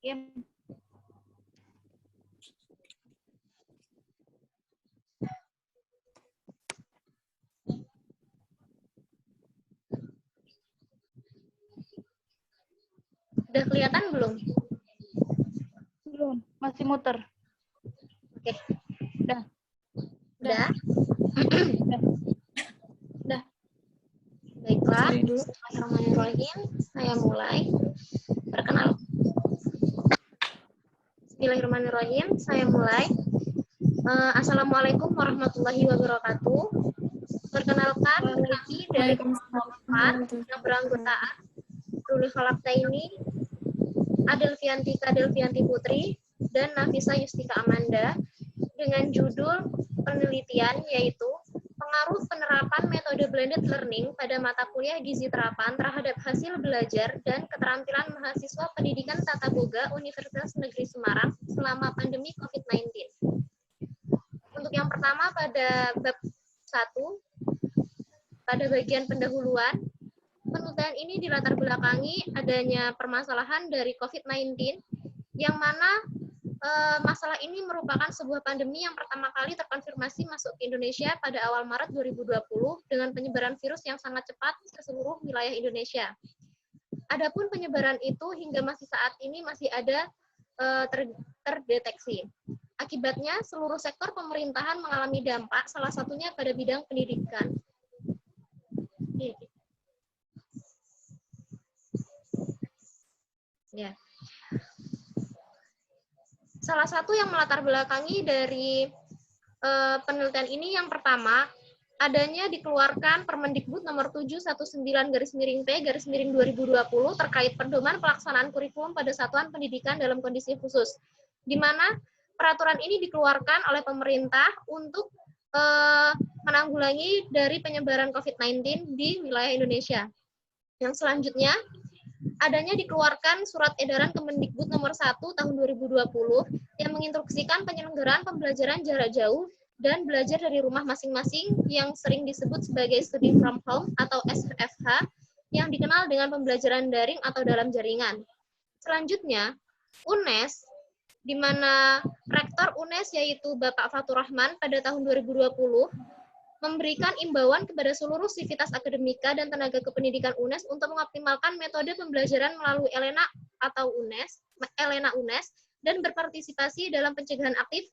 Bismillahirrahmanirrahim. Udah kelihatan belum? Belum, masih muter. Oke. Udah. Udah? Udah. Udah. Baiklah. Bismillahirrahmanirrahim. Saya mulai. Bismillahirrahmanirrahim. Saya mulai. Assalamualaikum warahmatullahi wabarakatuh. Perkenalkan, kami dari Kementerian yang beranggotaan Ruli Khalaqtaini, Adelvianti Putri, dan Nafisa Yustika Amanda dengan judul penelitian yaitu pengaruh penerapan metode blended learning pada mata kuliah gizi terapan terhadap hasil belajar dan keterampilan mahasiswa pendidikan Tata Boga Universitas Negeri Semarang selama pandemi COVID-19. Untuk yang pertama pada bab 1, pada bagian pendahuluan, penelitian ini dilatar belakangi adanya permasalahan dari COVID-19 yang mana masalah ini merupakan sebuah pandemi yang pertama kali terkonfirmasi masuk ke Indonesia pada awal Maret 2020 dengan penyebaran virus yang sangat cepat ke seluruh wilayah Indonesia. Adapun penyebaran itu hingga masih saat ini masih ada terdeteksi. Akibatnya, seluruh sektor pemerintahan mengalami dampak, salah satunya pada bidang pendidikan. Ya. Salah satu yang melatar belakangi dari penelitian ini yang pertama, adanya dikeluarkan Permendikbud nomor 719/P/2020 terkait pedoman pelaksanaan kurikulum pada satuan pendidikan dalam kondisi khusus, di mana peraturan ini dikeluarkan oleh pemerintah untuk menanggulangi dari penyebaran COVID-19 di wilayah Indonesia. Yang selanjutnya, adanya dikeluarkan Surat Edaran Kemendikbud nomor 1 tahun 2020 yang menginstruksikan penyelenggaraan pembelajaran jarak jauh dan belajar dari rumah masing-masing yang sering disebut sebagai study from home atau SFH yang dikenal dengan pembelajaran daring atau dalam jaringan. Selanjutnya, UNES, di mana Rektor UNES yaitu Bapak Fatur Rahman pada tahun 2020 memberikan imbauan kepada seluruh sivitas akademika dan tenaga kependidikan UNES untuk mengoptimalkan metode pembelajaran melalui ELENA atau ELENA UNES dan berpartisipasi dalam pencegahan aktif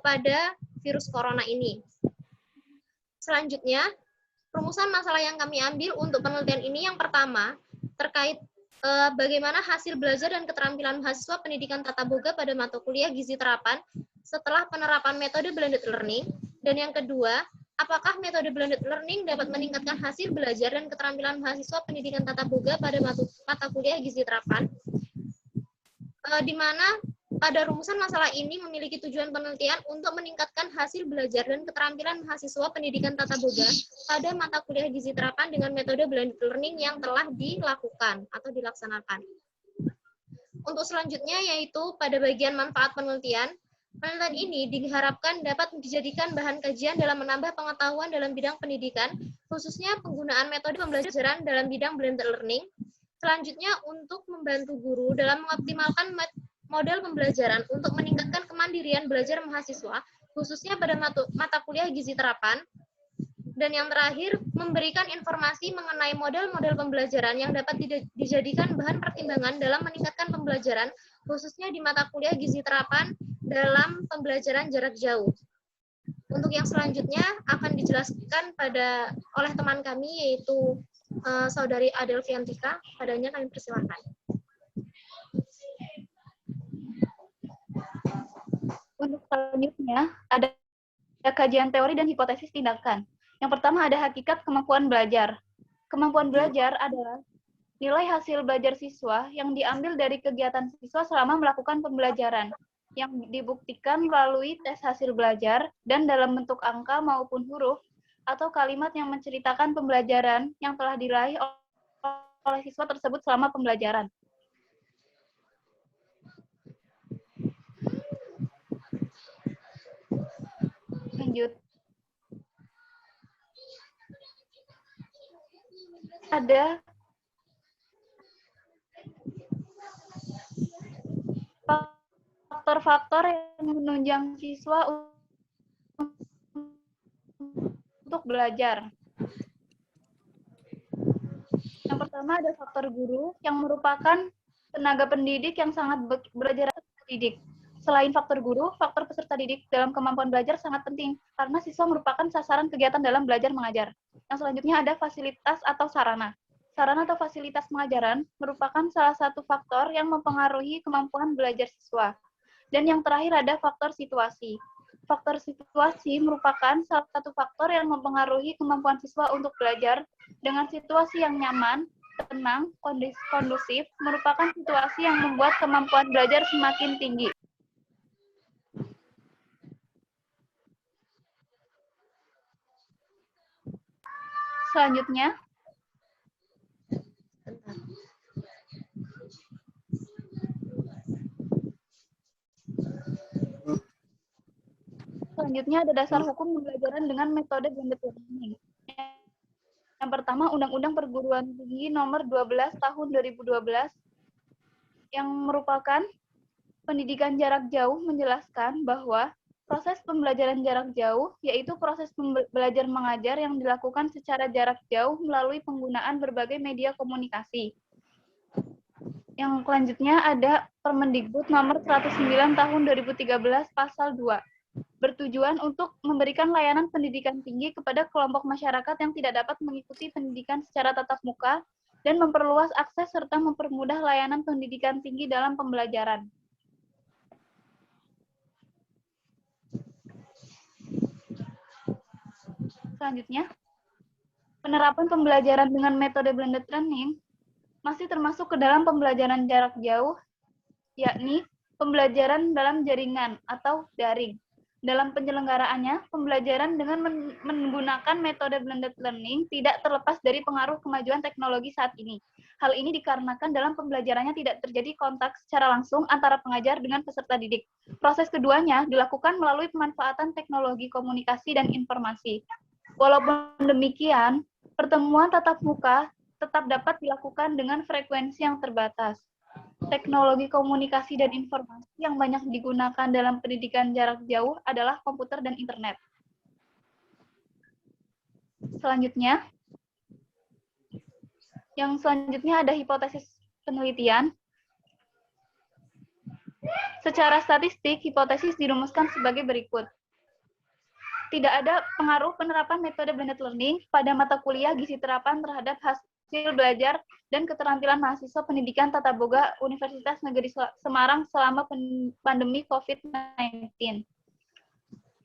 pada virus corona ini. Selanjutnya, rumusan masalah yang kami ambil untuk penelitian ini yang pertama terkait bagaimana hasil belajar dan keterampilan mahasiswa pendidikan Tata Boga pada mata kuliah gizi terapan setelah penerapan metode blended learning, dan yang kedua, apakah metode blended learning dapat meningkatkan hasil belajar dan keterampilan mahasiswa pendidikan Tata Boga pada mata kuliah gizi terapan, di mana pada rumusan masalah ini memiliki tujuan penelitian untuk meningkatkan hasil belajar dan keterampilan mahasiswa pendidikan Tata Boga pada mata kuliah gizi terapan dengan metode blended learning yang telah dilakukan atau dilaksanakan. Untuk selanjutnya yaitu pada bagian manfaat penelitian, penelitian ini diharapkan dapat dijadikan bahan kajian dalam menambah pengetahuan dalam bidang pendidikan, khususnya penggunaan metode pembelajaran dalam bidang blended learning. Selanjutnya, untuk membantu guru dalam mengoptimalkan model pembelajaran untuk meningkatkan kemandirian belajar mahasiswa, khususnya pada mata kuliah gizi terapan. Dan yang terakhir, memberikan informasi mengenai model-model pembelajaran yang dapat dijadikan bahan pertimbangan dalam meningkatkan pembelajaran, khususnya di mata kuliah gizi terapan dalam pembelajaran jarak jauh. Untuk yang selanjutnya akan dijelaskan oleh teman kami yaitu Saudari Adelviantika. Padanya kami persilakan. Untuk selanjutnya ada kajian teori dan hipotesis tindakan. Yang pertama ada hakikat kemampuan belajar. Kemampuan belajar adalah nilai hasil belajar siswa yang diambil dari kegiatan siswa selama melakukan pembelajaran, yang dibuktikan melalui tes hasil belajar dan dalam bentuk angka maupun huruf atau kalimat yang menceritakan pembelajaran yang telah diraih oleh siswa tersebut selama pembelajaran. Lanjut. Ada faktor-faktor yang menunjang siswa untuk belajar. Yang pertama ada faktor guru yang merupakan tenaga pendidik yang sangat belajar didik. Selain faktor guru, faktor peserta didik dalam kemampuan belajar sangat penting karena siswa merupakan sasaran kegiatan dalam belajar mengajar. Yang selanjutnya ada fasilitas atau sarana. Sarana atau fasilitas pengajaran merupakan salah satu faktor yang mempengaruhi kemampuan belajar siswa. Dan yang terakhir ada faktor situasi. Faktor situasi merupakan salah satu faktor yang mempengaruhi kemampuan siswa untuk belajar dengan situasi yang nyaman, tenang, kondusif, merupakan situasi yang membuat kemampuan belajar semakin tinggi. Selanjutnya, ada dasar hukum pembelajaran dengan metode blended learning. Yang pertama, Undang-Undang Perguruan Tinggi Nomor 12 Tahun 2012 yang merupakan pendidikan jarak jauh menjelaskan bahwa proses pembelajaran jarak jauh yaitu proses belajar mengajar yang dilakukan secara jarak jauh melalui penggunaan berbagai media komunikasi. Yang selanjutnya ada Permendikbud Nomor 109 Tahun 2013 Pasal 2. Bertujuan untuk memberikan layanan pendidikan tinggi kepada kelompok masyarakat yang tidak dapat mengikuti pendidikan secara tatap muka dan memperluas akses serta mempermudah layanan pendidikan tinggi dalam pembelajaran. Selanjutnya, penerapan pembelajaran dengan metode blended learning masih termasuk ke dalam pembelajaran jarak jauh, yakni pembelajaran dalam jaringan atau daring. Dalam penyelenggaraannya, pembelajaran dengan menggunakan metode blended learning tidak terlepas dari pengaruh kemajuan teknologi saat ini. Hal ini dikarenakan dalam pembelajarannya tidak terjadi kontak secara langsung antara pengajar dengan peserta didik. Proses keduanya dilakukan melalui pemanfaatan teknologi komunikasi dan informasi. Walaupun demikian, pertemuan tatap muka tetap dapat dilakukan dengan frekuensi yang terbatas. Teknologi komunikasi dan informasi yang banyak digunakan dalam pendidikan jarak jauh adalah komputer dan internet. Selanjutnya, ada hipotesis penelitian. Secara statistik, hipotesis dirumuskan sebagai berikut. Tidak ada pengaruh penerapan metode blended learning pada mata kuliah gizi terapan terhadap hasil belajar dan keterampilan mahasiswa pendidikan Tata Boga Universitas Negeri Semarang selama pandemi COVID-19.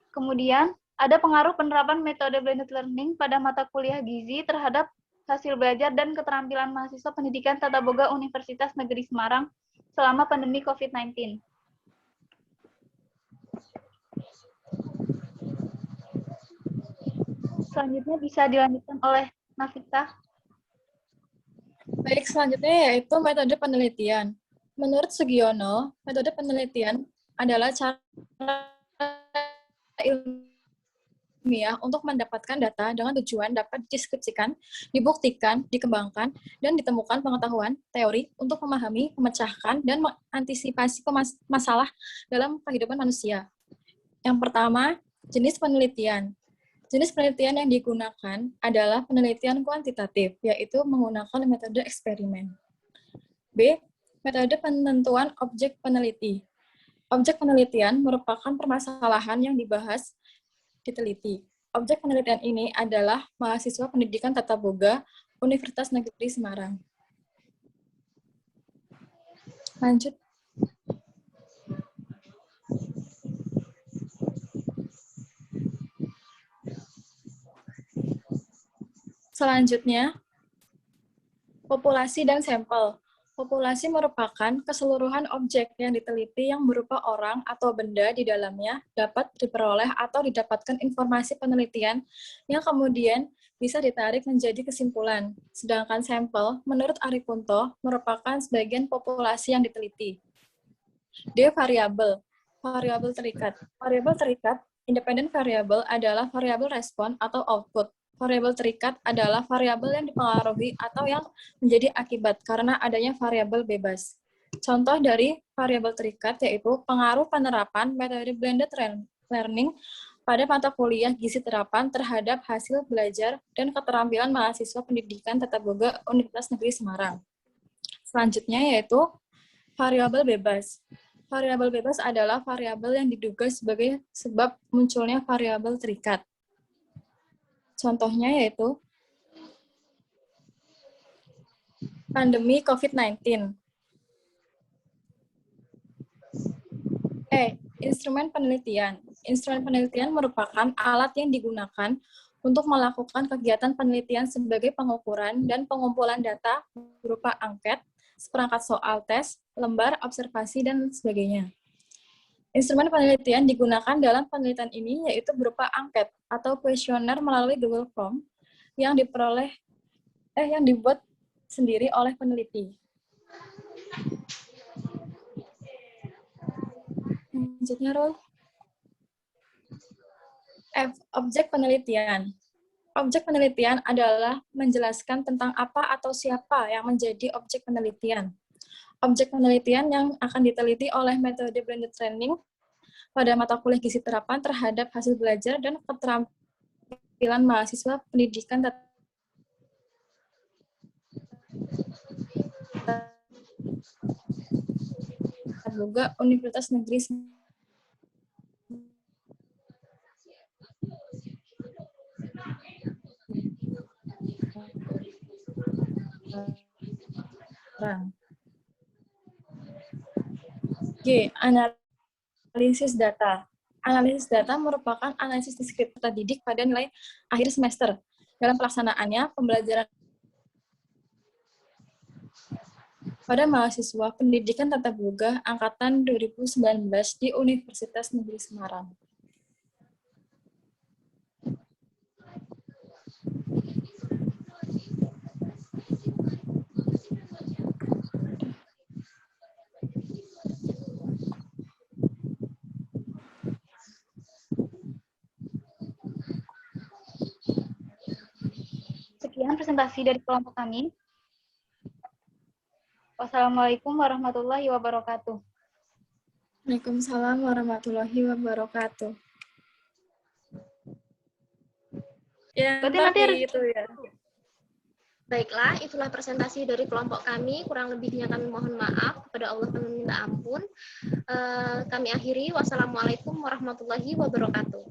Kemudian, ada pengaruh penerapan metode blended learning pada mata kuliah gizi terhadap hasil belajar dan keterampilan mahasiswa pendidikan Tata Boga Universitas Negeri Semarang selama pandemi COVID-19. Selanjutnya bisa dilanjutkan oleh Nafita. Baik, selanjutnya yaitu metode penelitian. Menurut Sugiono, metode penelitian adalah cara ilmiah untuk mendapatkan data dengan tujuan dapat dideskripsikan, dibuktikan, dikembangkan, dan ditemukan pengetahuan teori untuk memahami, memecahkan, dan mengantisipasi masalah dalam kehidupan manusia. Yang pertama, jenis penelitian. Jenis penelitian yang digunakan adalah penelitian kuantitatif, yaitu menggunakan metode eksperimen. B. Metode penentuan objek peneliti. Objek penelitian merupakan permasalahan yang dibahas, diteliti. Objek penelitian ini adalah mahasiswa pendidikan Tata Boga Universitas Negeri Semarang. Lanjut. Selanjutnya, populasi dan sampel. Populasi merupakan keseluruhan objek yang diteliti yang berupa orang atau benda di dalamnya dapat diperoleh atau didapatkan informasi penelitian yang kemudian bisa ditarik menjadi kesimpulan. Sedangkan sampel, menurut Aripunto, merupakan sebagian populasi yang diteliti. D. Variabel. Variabel terikat. Variabel terikat, independent variable adalah variabel respon atau output. Variabel terikat adalah variabel yang dipengaruhi atau yang menjadi akibat karena adanya variabel bebas. Contoh dari variabel terikat, yaitu pengaruh penerapan metode blended learning pada mata kuliah gizi terapan terhadap hasil belajar dan keterampilan mahasiswa pendidikan tata boga Universitas Negeri Semarang. Selanjutnya yaitu variabel bebas. Variabel bebas adalah variabel yang diduga sebagai sebab munculnya variabel terikat. Contohnya yaitu pandemi COVID-19. Instrumen penelitian. Instrumen penelitian merupakan alat yang digunakan untuk melakukan kegiatan penelitian sebagai pengukuran dan pengumpulan data berupa angket, seperangkat soal tes, lembar observasi, dan sebagainya. Instrumen penelitian digunakan dalam penelitian ini yaitu berupa angket atau kuesioner melalui Google Form yang dibuat sendiri oleh peneliti. Selanjutnya, Rul. F. Objek penelitian. Objek penelitian adalah menjelaskan tentang apa atau siapa yang menjadi objek penelitian. Objek penelitian yang akan diteliti oleh metode blended learning pada mata kuliah gizi terapan terhadap hasil belajar dan keterampilan mahasiswa pendidikan tata boga Universitas Negeri Semarang. G. Analisis data. Analisis data merupakan analisis deskriptif data didik pada nilai akhir semester. Dalam pelaksanaannya, pembelajaran pada mahasiswa pendidikan tata boga angkatan 2019 di Universitas Negeri Semarang. Sekian presentasi dari kelompok kami. Wassalamualaikum warahmatullahi wabarakatuh. Waalaikumsalam warahmatullahi wabarakatuh. Ya, Berarti nanti harus itu ya. Baiklah, itulah presentasi dari kelompok kami. Kurang lebihnya kami mohon maaf. Kepada Allah kami minta ampun. Kami akhiri. Wassalamualaikum warahmatullahi wabarakatuh.